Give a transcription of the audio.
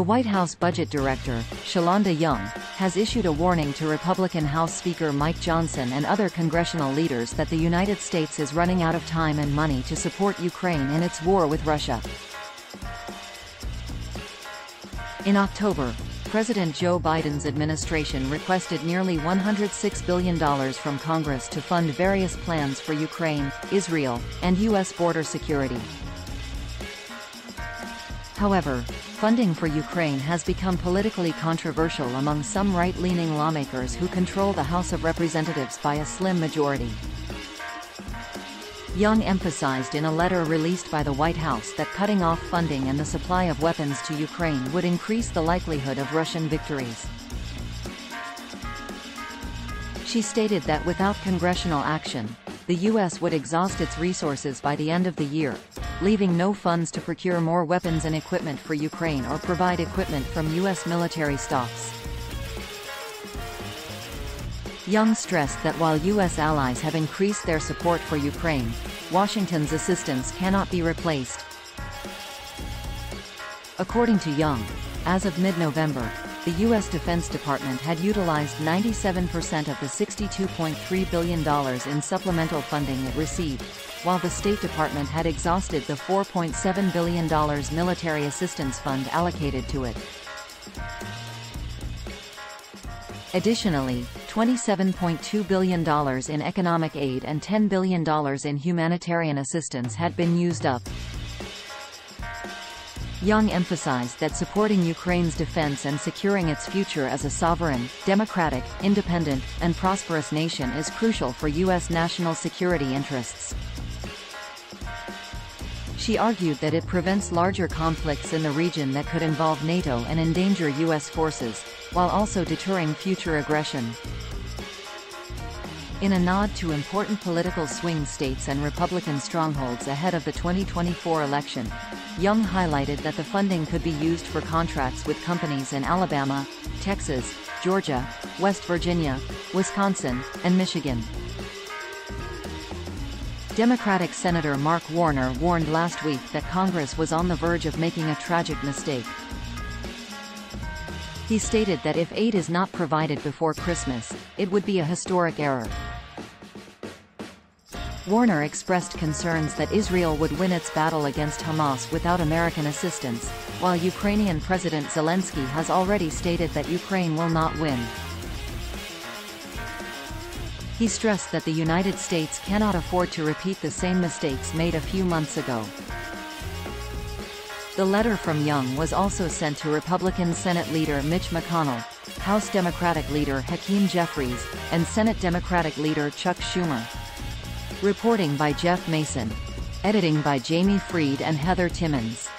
The White House Budget Director, Shalanda Young, has issued a warning to Republican House Speaker Mike Johnson and other congressional leaders that the United States is running out of time and money to support Ukraine in its war with Russia. In October, President Joe Biden's administration requested nearly $106 billion from Congress to fund various plans for Ukraine, Israel, and U.S. border security. However, funding for Ukraine has become politically controversial among some right-leaning lawmakers who control the House of Representatives by a slim majority. Young emphasized in a letter released by the White House that cutting off funding and the supply of weapons to Ukraine would increase the likelihood of Russian victories. She stated that without congressional action, the U.S. would exhaust its resources by the end of the year, leaving no funds to procure more weapons and equipment for Ukraine or provide equipment from U.S. military stocks. Young stressed that while U.S. allies have increased their support for Ukraine, Washington's assistance cannot be replaced. According to Young, as of mid-November, the U.S. Defense Department had utilized 97% of the $62.3 billion in supplemental funding it received, while the State Department had exhausted the $4.7 billion military assistance fund allocated to it. Additionally, $27.2 billion in economic aid and $10 billion in humanitarian assistance had been used up. Young emphasized that supporting Ukraine's defense and securing its future as a sovereign, democratic, independent, and prosperous nation is crucial for U.S. national security interests. She argued that it prevents larger conflicts in the region that could involve NATO and endanger U.S. forces, while also deterring future aggression. In a nod to important political swing states and Republican strongholds ahead of the 2024 election, Young highlighted that the funding could be used for contracts with companies in Alabama, Texas, Georgia, West Virginia, Wisconsin, and Michigan. Democratic Senator Mark Warner warned last week that Congress was on the verge of making a tragic mistake. He stated that if aid is not provided before Christmas, it would be a historic error. Warner expressed concerns that Israel would win its battle against Hamas without American assistance, while Ukrainian President Zelensky has already stated that Ukraine will not win. He stressed that the United States cannot afford to repeat the same mistakes made a few months ago. The letter from Young was also sent to Republican Senate Leader Mitch McConnell, House Democratic Leader Hakeem Jeffries, and Senate Democratic Leader Chuck Schumer. Reporting by Jeff Mason. Editing by Jamie Freed and Heather Timmons.